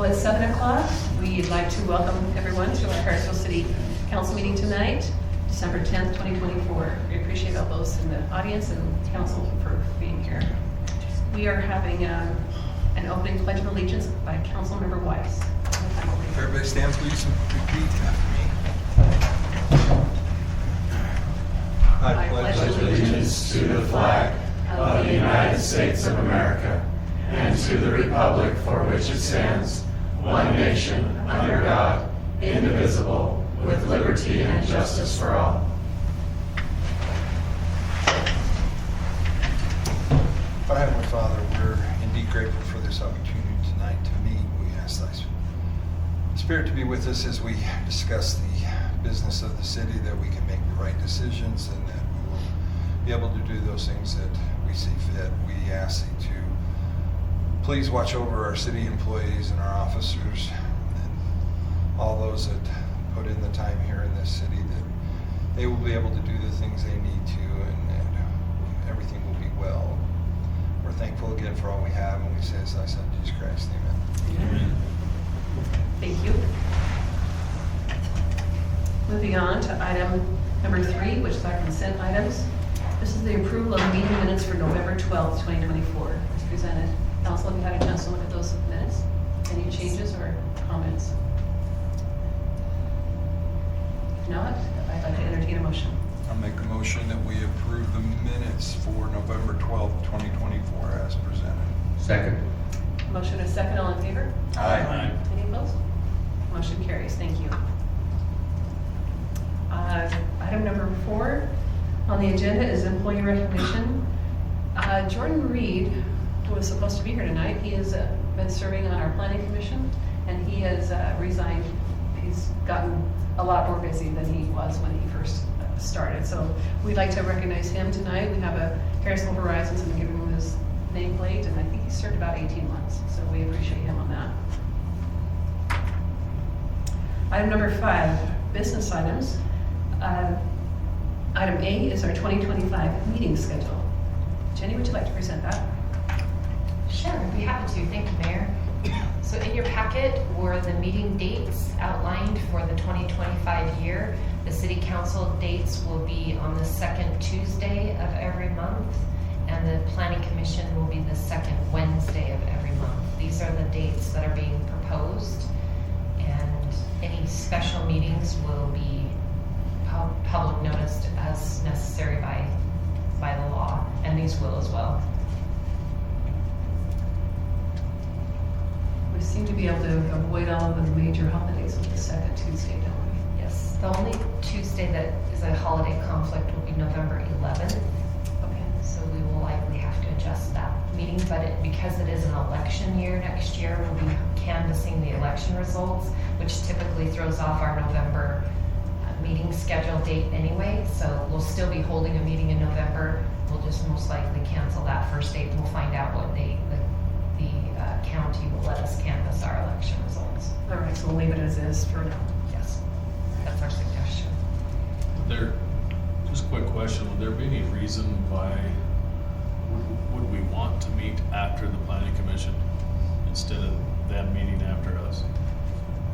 it's 7 o'clock. We'd like to welcome everyone to our Harrisville City Council meeting tonight, December 10th, 2024. We appreciate all those in the audience and council for being here. We are having an opening pledge of allegiance by Councilmember Weiss. If everybody stands, please repeat after me. I pledge allegiance to the flag of the United States of America and to the republic for which it stands, one nation, under God, indivisible, with liberty and justice for all. Our Heavenly Father, we're indeed grateful for this opportunity tonight to meet. We ask Thy Spirit to be with us as we discuss the business of the city, that we can make the right decisions and that we will be able to do those things that we see fit. We ask Thee to please watch over our city employees and our officers and all those that put in the time here in this city, that they will be able to do the things they need to, and everything will be well. We're thankful again for all we have, and we say it's Thy Son, Jesus Christ. Amen. Amen. Thank you. Moving on to item number 3, which is our consent items. This is the approval of meeting minutes for November 12th, 2024. As presented. Council, have you had a chance to look at those minutes? Any changes or comments? If not, I'd like to entertain a motion. I'll make a motion that we approve the minutes for November 12th, 2024 as presented. Second. Motion is second. All in favor? Aye. Any opposed? Motion carries. Thank you. Item number 4 on the agenda is employee recognition. Jordan Reed was supposed to be here tonight. He has been serving on our planning commission, and he has resigned. He's gotten a lot more busy than he was when he first started. So we'd like to recognize him tonight. We have a Harrisville Horizons and giving him his nameplate, and I think he served about 18 months. So we appreciate him on that. Item number 5, business items. Item A is our 2025 meeting schedule. Jenny, would you like to present that? Sure, I'd be happy to. Thank you, Mayor. So in your packet were the meeting dates outlined for the 2025 year. The City Council dates will be on the second Tuesday of every month, and the Planning Commission will be the second Wednesday of every month. These are the dates that are being proposed, and any special meetings will be public noticed as necessary by the law, and these will as well. We seem to be able to avoid all of the major holidays with the second Tuesday, don't we? Yes, the only Tuesday that is a holiday conflict will be November 11th. Okay. So we will likely have to adjust that meeting, but because it is an election year next year, we'll be canvassing the election results, which typically throws off our November meeting schedule date anyway. So we'll still be holding a meeting in November. We'll just most likely cancel that first date, and we'll find out what date the county will let us canvass our election results. All right, so we'll leave it as is for now. Yes, that's our suggestion. Just a quick question, would there be any reason why would we want to meet after the planning commission instead of them meeting after us?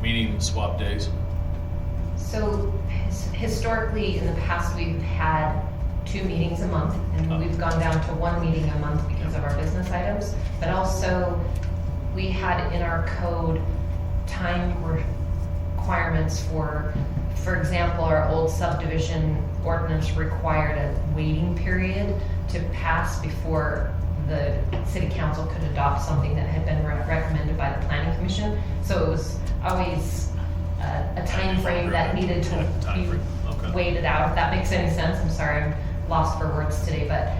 Meeting swap days? So historically in the past we've had 2 meetings a month, and we've gone down to 1 meeting a month because of our business items, but also we had in our code time requirements for example, our old subdivision ordinance required a waiting period to pass before the city council could adopt something that had been recommended by the planning commission. So it was always a time frame that needed to be waited out, if that makes any sense. I'm sorry, I'm lost for words today, but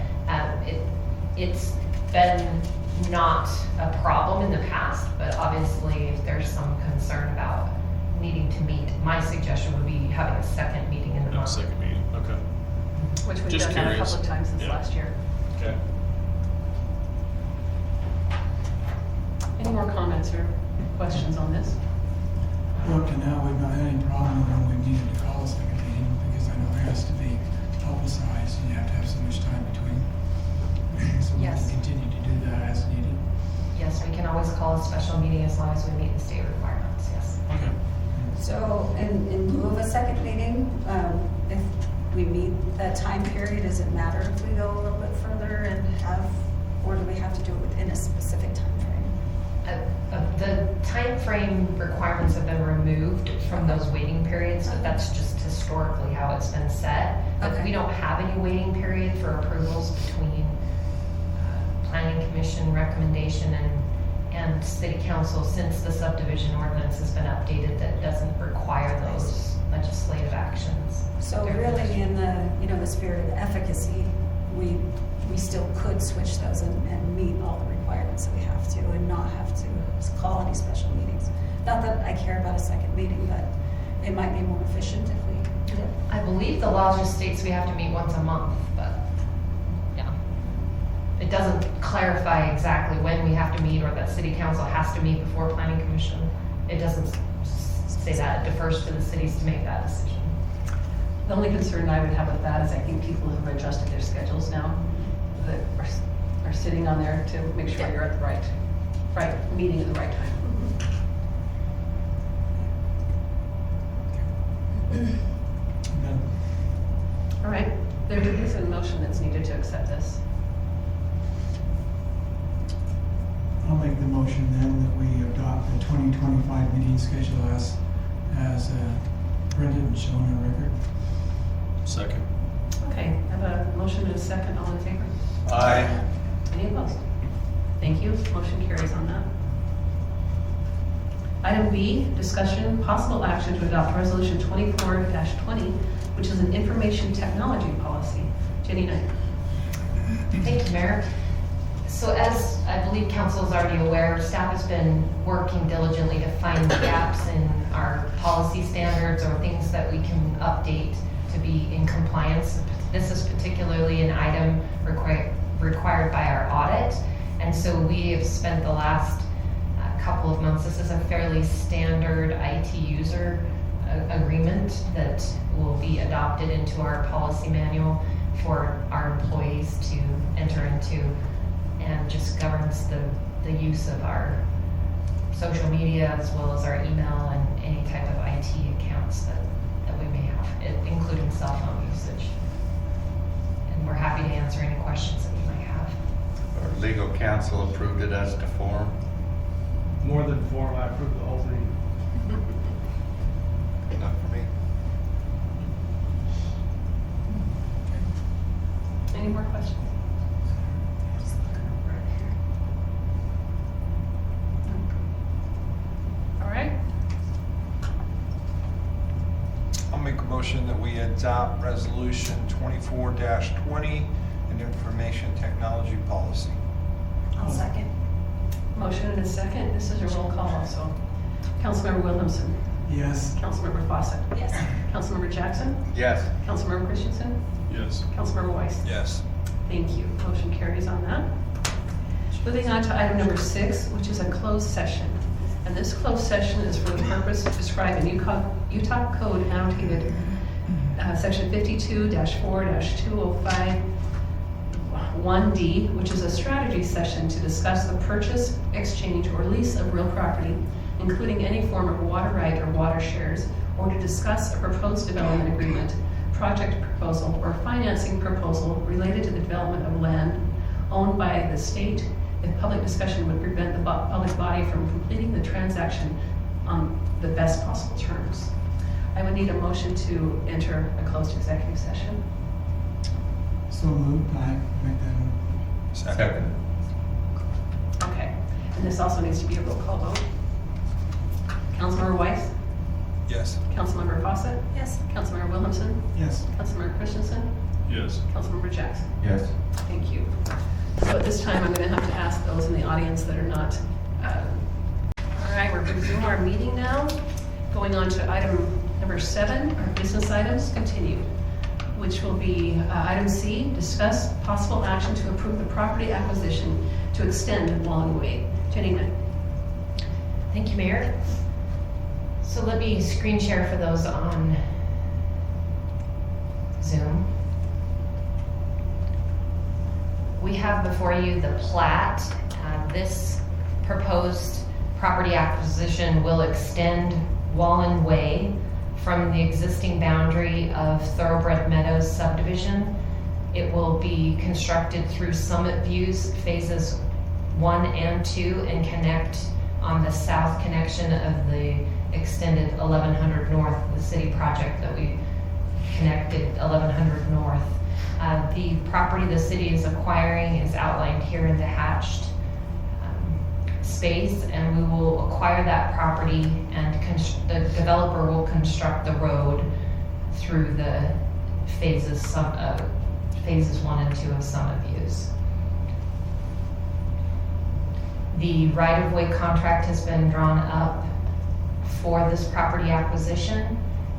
it's been not a problem in the past, but obviously if there's some concern about needing to meet, my suggestion would be having a second meeting in the month. Second meeting, okay. Which we've Just done that a curious. couple of times since last year. Okay. Any more comments or questions on this? Up to now, we've not had any problem when we needed to call a second meeting, because I know it has to be publicized and you have to have so much time between. So we Yes. can continue to do that as needed. yes, we can always call a special meeting as long as we meet the state requirements, yes. Okay. So in lieu of a second meeting, if we meet that time period, does it matter if we go a little bit further and have, or do we have to do it within a specific time frame? The time frame requirements have been removed from those waiting periods, but that's just historically how it's been set. But Okay. we don't have any waiting period for approvals between planning commission recommendation and city council, since the subdivision ordinance has been updated that doesn't require those legislative actions. So really, in the spirit of efficacy, we still could switch those and meet all the requirements that we have to, and not have to call any special meetings. Not that I care about a second meeting, but it might be more efficient if we did it. I believe the law just states we have to meet once a month, but yeah. It doesn't clarify exactly when we have to meet, or that city council has to meet before planning commission. It doesn't say that. It defers to the cities to make that decision. The only concern I would have with that is I think people have adjusted their schedules now, that are sitting on there to make sure you're at the right meeting at the right time. Then All right, there is a motion that's needed to accept this. I'll make the motion then that we adopt the 2025 meeting schedule as printed and shown on record. Second. Okay, I have a motion and a second, all in favor? Aye. Any opposed? Thank you, motion carries on that. Item B, discussion, possible action to adopt resolution 24-20, which is an information technology policy. Jennie Knight. Thank you, Mayor. So as I believe council is already aware, staff has been working diligently to find gaps in our policy standards or things that we can update to be in compliance. This is particularly an item required by our audit. And so we have spent the last couple of months, this is a fairly standard IT user agreement that will be adopted into our policy manual for our employees to enter into, and just governs the use of our social media as well as our email and any type of IT accounts that we may have, including cell phone usage. And we're happy to answer any questions that you might have. Our legal counsel approved it as to form. More than form, I approve the whole thing. Enough for me. Any more questions? All right, I'll make a motion that we adopt resolution 24-20, an information technology policy. I'll second. motion and a second. This is a roll call also. Councilmember Williamson. Yes. Councilmember Fawcett. Yes. Councilmember Jackson. Yes. Councilmember Christensen. Yes. Councilmember Weiss. Yes. Thank you. Motion carries on that. Moving on to item number 6, which is a closed session. And this closed session is for the purpose described in Utah Code Annotated, section 52-4-205 1D, which is a strategy session to discuss the purchase, exchange, or lease of real property, including any form of water right or water shares, or to discuss a proposed development agreement, project proposal, or financing proposal related to the development of land owned by the state, if public discussion would prevent the public body from completing the transaction on the best possible terms. I would need a motion to enter a closed executive session. So moved. I make that one. Second. Okay, and this also needs to be a roll call vote. Councilmember Weiss, Yes. Councilmember Fawcett, Yes. Councilmember Williamson, Yes. Councilmember Christensen, Yes. Councilmember Jackson. Yes. Thank you. So at this time, I'm going to have to ask those in the audience that are not. All right, we're going to resume our meeting now. Going on to item number 7, our business items continued, which will be item C, discuss possible action to approve the property acquisition to extend Wahlen Way. Jennie Knight. Thank you, Mayor. So let me screen share for those on Zoom. We have before you the plat. This proposed property acquisition will extend Wahlen Way from the existing boundary of Thoroughbred Meadows subdivision. It will be constructed through Summit Views phases 1 and 2 and connect on the south connection of the extended 1100 North, the city project that we connected 1100 North. The property the city is acquiring is outlined here in the hatched space, and we will acquire that property, and the developer will construct the road through the phases 1 and 2 of Summit Views. The right-of-way contract has been drawn up for this property acquisition,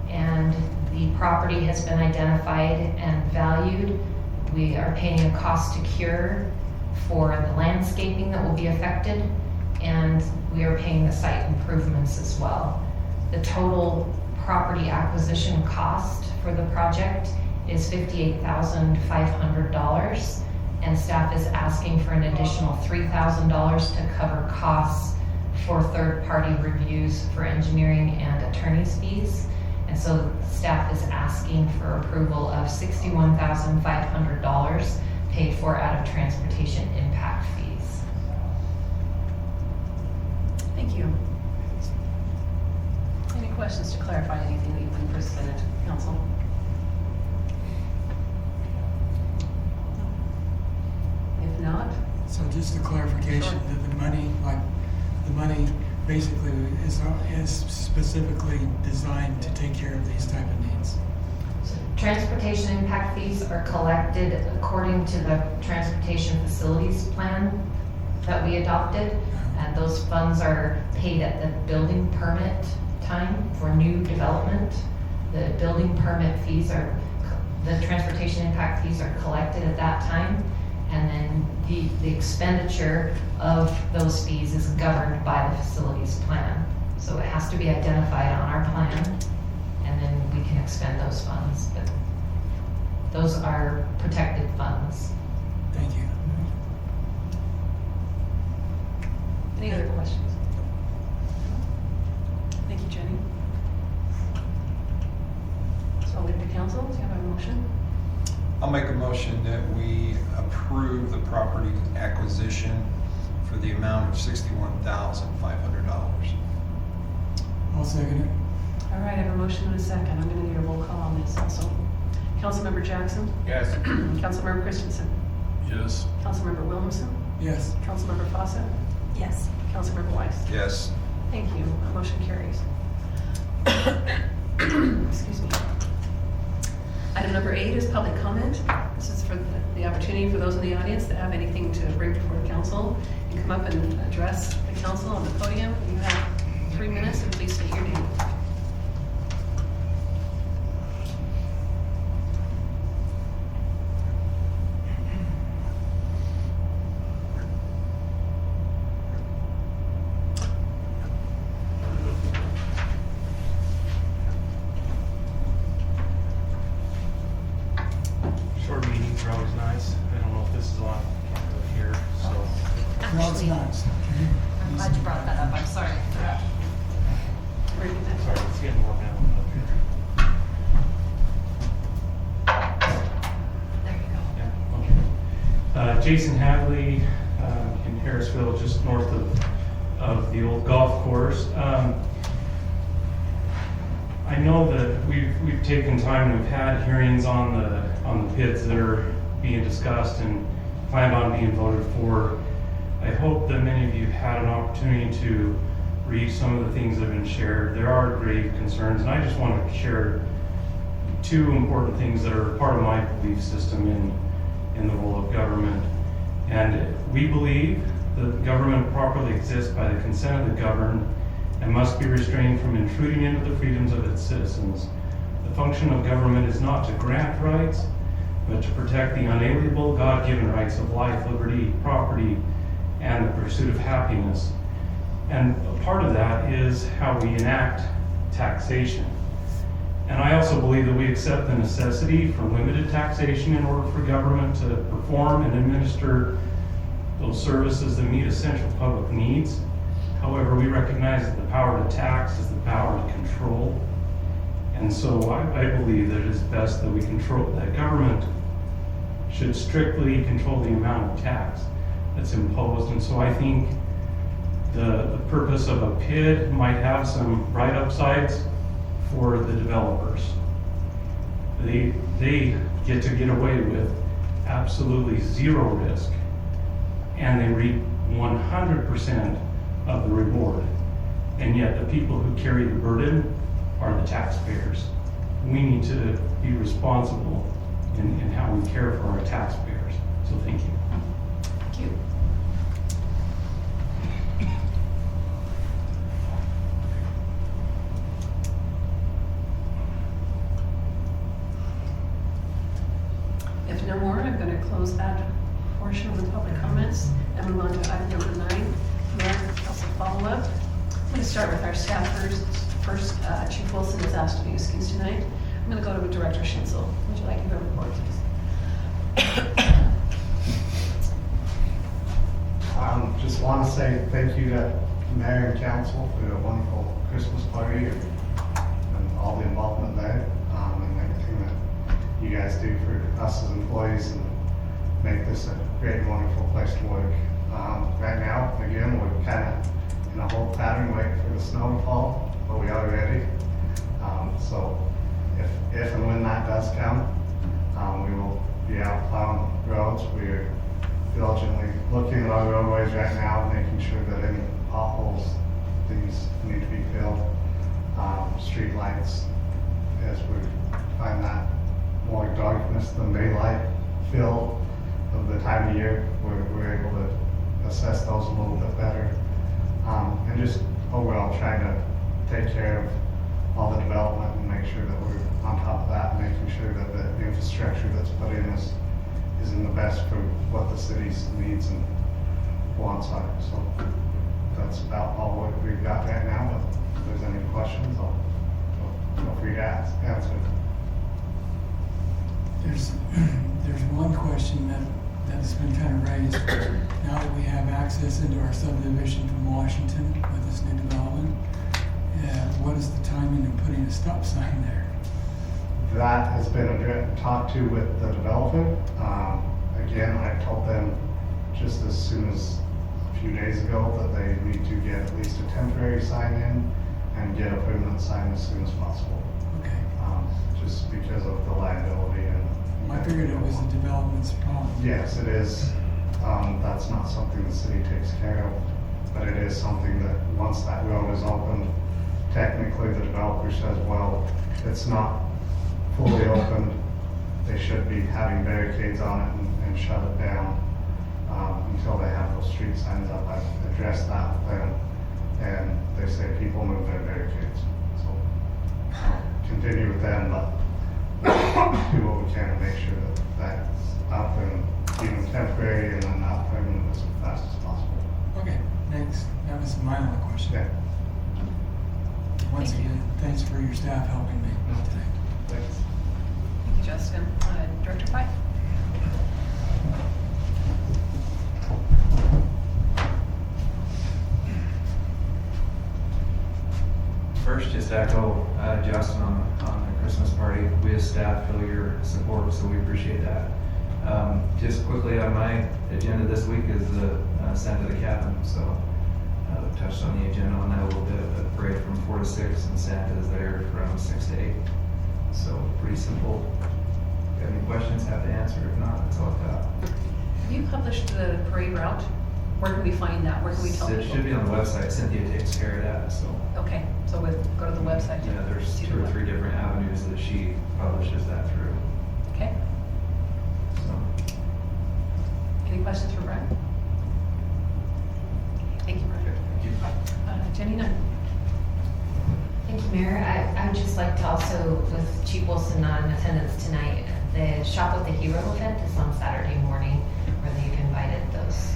and the property has been identified and valued. We are paying a cost to cure for the landscaping that will be affected, and we are paying the site improvements as well. The total property acquisition cost for the project is $58,500, and staff is asking for an additional $3,000 to cover costs for third-party reviews for engineering and attorney's fees. And so staff is asking for approval of $61,500 paid for out of transportation impact fees. Thank you. Any questions to clarify anything that you've been presented to council? If not, So just a clarification, Sure. that the money basically is specifically designed to take care of these type of needs. So transportation impact fees are collected according to the transportation facilities plan that we adopted. And those funds are paid at the building permit time for new development. The building permit fees the transportation impact fees are collected at that time. And then the expenditure of those fees is governed by the facilities plan. So it has to be identified on our plan, and then we can expend those funds. But those are protected funds. Thank you. any other questions? Thank you, Jenny. So I'll leave it to council. Do you have a motion? I'll make a motion that we approve the property acquisition for the amount of $61,500. I'll second it. All right, I have a motion and a second. I'm going to need a roll call on this also. Councilmember Jackson? Yes. Councilmember Christensen? Yes. Councilmember Williamson? Yes. Councilmember Fawcett? Yes. Councilmember Weiss? Yes. Thank you. Motion carries. Excuse me. Item number 8 is public comment. This is for the opportunity for those in the audience that have anything to bring before the council. You come up and address the council on the podium. You have 3 minutes, and please state your name. Short meetings are always nice. I don't know if this is on, can't really hear, so. No, it's Actually, not. I'm glad you brought that up. I'm sorry. Where did that- Sorry, it's getting warm now. There you go. Yeah, okay. Jason Hadley, in Harrisville, just north of the old golf course. I know that we've taken time and we've had hearings on the bids that are being discussed and planned on being voted for. I hope that many of you had an opportunity to read some of the things that have been shared. There are grave concerns, and I just want to share 2 important things that are part of my belief system in the role of government. And we believe that government properly exists by the consent of the governed and must be restrained from intruding into the freedoms of its citizens. The function of government is not to grant rights, but to protect the unalienable God-given rights of life, liberty, property, and the pursuit of happiness. And a part of that is how we enact taxation. And I also believe that we accept the necessity for limited taxation in order for government to perform and administer those services that meet essential public needs. However, we recognize that the power to tax is the power to control. And so I believe that it is best that we control, that government should strictly control the amount of tax that's imposed. And so I think the purpose of a PID might have some right upsides for the developers. They get to get away with absolutely zero risk, and they reap 100% of the reward. And yet the people who carry the burden are the taxpayers. We need to be responsible in how we care for our taxpayers. So thank you. Thank you. If no more, I'm going to close that portion of the public comments and move on to item number 9. Mayor, also follow up. I'm going to start with our staff first. Chief Wilson is asked to be excused tonight. I'm going to go to Director Schnitzel. Would you like to give a report, please? Just want to say thank you to Mayor and Council for a wonderful Christmas party and all the involvement there, and everything that you guys do for us as employees and make this a great and wonderful place to work. Right now, again, we're kind of in a hold pattern waiting for the snow to fall, but we are ready. So if and when that does come, we will be out plowing roads. We are diligently looking at our roadways right now, making sure that any potholes, things need to be filled. Street lights, as we find that more darkness than daylight feel of the time of year, we're able to assess those a little bit better. And just overall trying to take care of all the development and make sure that we're on top of that, making sure that the infrastructure that's put in is in the best for what the city's needs and wants are. So that's about all what we've got right now. But if there's any questions, I'll feel free to answer. There's one question that has been kind of raised. Now that we have access into our subdivision from Washington with this new development, what is the timing of putting a stop sign there? That has been talked to with the developer. Again, I told them just as soon as a few days ago that they need to get at least a temporary sign in and get a permanent sign as soon as possible. Okay. Just because of the liability and. I figured it was the development's problem. Yes, it is. That's not something the city takes care of, but it is something that once that road is opened, technically the developer says, well, it's not fully opened. They should be having barricades on it and shut it down until they have those street signs up. I've addressed that with them, and they say people move their barricades. So continue with them, but do what we can to make sure that that's up and even temporary and then not permanent as fast as possible. Okay, thanks. That was my only question. Yeah. Once again, thanks for your staff helping me today. Thanks. Thank you, Justin. Director Tait? First, just echo Justin on the Christmas party. We as staff feel your support, so we appreciate that. Just quickly on my agenda this week is the Santa the Cabin. So touched on the agenda on that a little bit. The parade from 4 to 6, and Santa is there from 6 to 8. So pretty simple. If you have any questions, have to answer. If not, that's all I've got. Have you published the parade route? Where can we find that? Where can we tell It people? should be on the website. Cynthia takes care of that. So Okay, so we'll go to the website. to yeah, there's see 2 the or 3 different avenues that she publishes that through. Okay. So. Any questions for Brad? Thank you, Brad. Thank you. Jennie Knight? Thank you, Mayor. I would just like to also, with Chief Wilson not in attendance tonight, the Shop with the Hero event is on Saturday morning, where they've invited those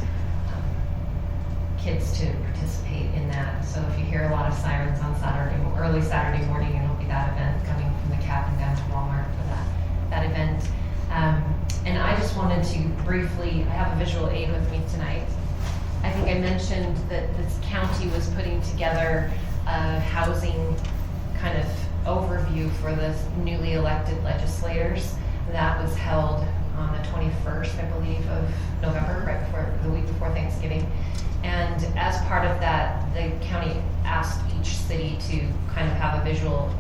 kids to participate in that. So if you hear a lot of sirens on early Saturday morning, it'll be that event coming from the cabin down to Walmart for that event. And I just wanted to briefly, I have a visual aid with me tonight. I think I mentioned that this county was putting together a housing kind of overview for the newly elected legislators. That was held on the 21st, I believe, of November, right before, the week before Thanksgiving. And as part of that, the county asked each city to kind of have a visual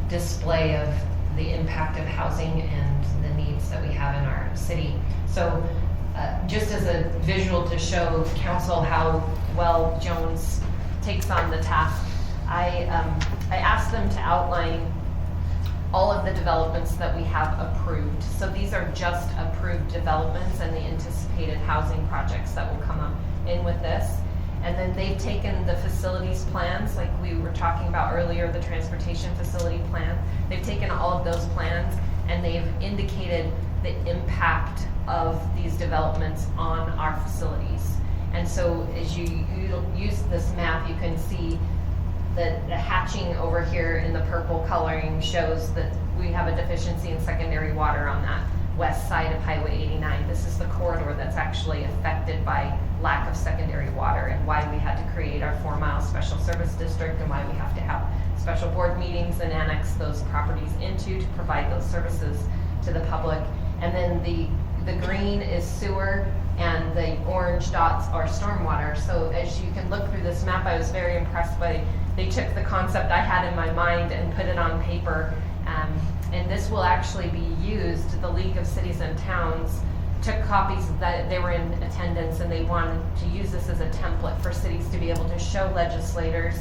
display of the impact of housing and the needs that we have in our city. So just as a visual to show council how well Jones takes on the task, I asked them to outline all of the developments that we have approved. So these are just approved developments and the anticipated housing projects that will come up in with this. And then they've taken the facilities plans, like we were talking about earlier, the transportation facility plan. They've taken all of those plans and they've indicated the impact of these developments on our facilities. And so as you use this map, you can see that the hatching over here in the purple coloring shows that we have a deficiency in secondary water on that west side of Highway 89. This is the corridor that's actually affected by lack of secondary water, and why we had to create our 4-mile special service district, and why we have to have special board meetings and annex those properties into to provide those services to the public. And then the green is sewer and the orange dots are stormwater. So as you can look through this map, I was very impressed by, they took the concept I had in my mind and put it on paper. And this will actually be used. The League of Cities and Towns took copies that they were in attendance, and they wanted to use this as a template for cities to be able to show legislators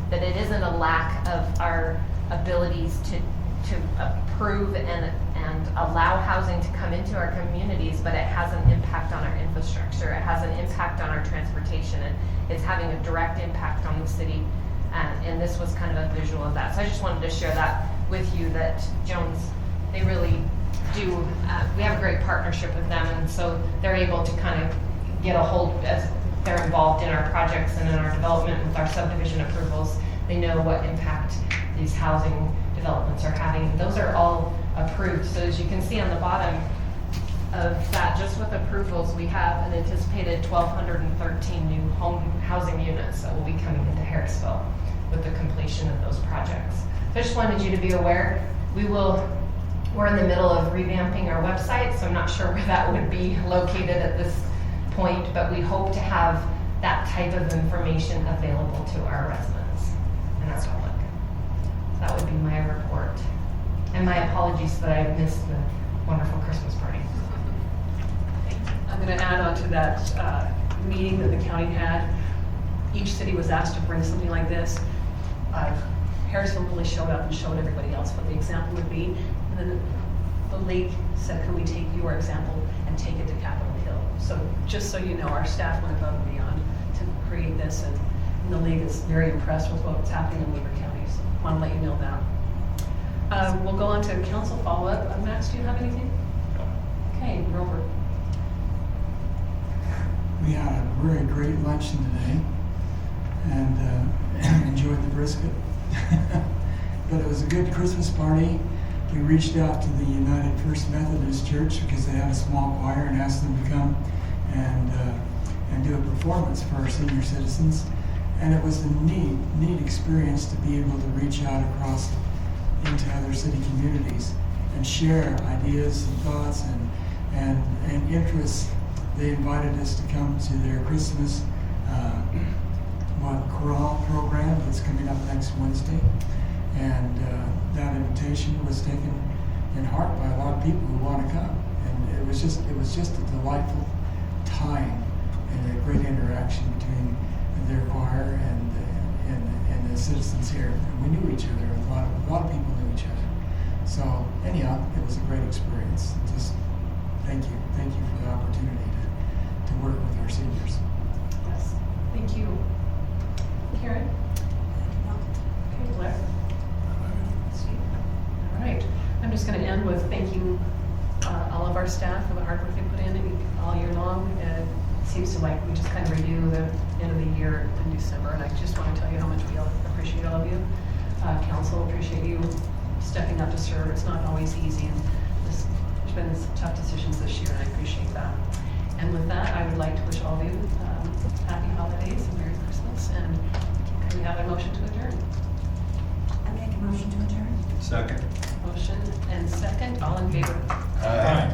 that it isn't a lack of our abilities to approve and allow housing to come into our communities, but it has an impact on our infrastructure. It has an impact on our transportation, and it's having a direct impact on the city. And this was kind of a visual of that. So I just wanted to share that with you, that Jones, they really do, we have a great partnership with them, and so they're able to kind of get a hold, as they're involved in our projects and in our development with our subdivision approvals. They know what impact these housing developments are having. Those are all approved. So as you can see on the bottom of that, just with approvals, we have an anticipated 1,213 new housing units that will be coming into Harrisville with the completion of those projects. So I just wanted you to be aware. We're in the middle of revamping our website, so I'm not sure where that would be located at this point, but we hope to have that type of information available to our residents and our public. So that would be my report. And my apologies that I missed the wonderful Christmas party. I'm going to add on to that meeting that the county had. Each city was asked to bring something like this. Harrisville really showed up and showed everybody else what the example would be. And then the league said, can we take your example and take it to Capitol Hill? So just so you know, our staff went above and beyond to create this, and the league is very impressed with what's happening in Weber County. So I want to let you know that. We'll go on to council follow-up. Max, do you have anything? Okay, Robert. We had a very great luncheon today, and enjoyed the brisket. But it was a good Christmas party. We reached out to the United First Methodist Church because they had a small choir, and asked them to come and do a performance for our senior citizens. And it was a neat experience to be able to reach out across into other city communities and share ideas and thoughts and interests. They invited us to come to their Christmas chorale program that's coming up next Wednesday, and that invitation was taken in heart by a lot of people who want to come, and it was just a delightful time and a great interaction between their choir and the citizens here. And we knew each other. A lot of people knew each other. So anyhow, it was a great experience. Just thank you for the opportunity to work with our seniors. Yes, thank you. Karen? Okay, Blair? All right. I'm just going to end with thanking all of our staff for the hard work they put in all year long. It seems to like we just kind of renew the end of the year in December, and I just want to tell you how much we all appreciate all of you. Council, appreciate you stepping up to serve. It's not always easy, and there's been some tough decisions this year, and I appreciate that. And with that, I would like to wish all of you happy holidays and Merry Christmas. And can we have a motion to adjourn? I make a motion to adjourn. Second. Motion and second, all in favor? Aye.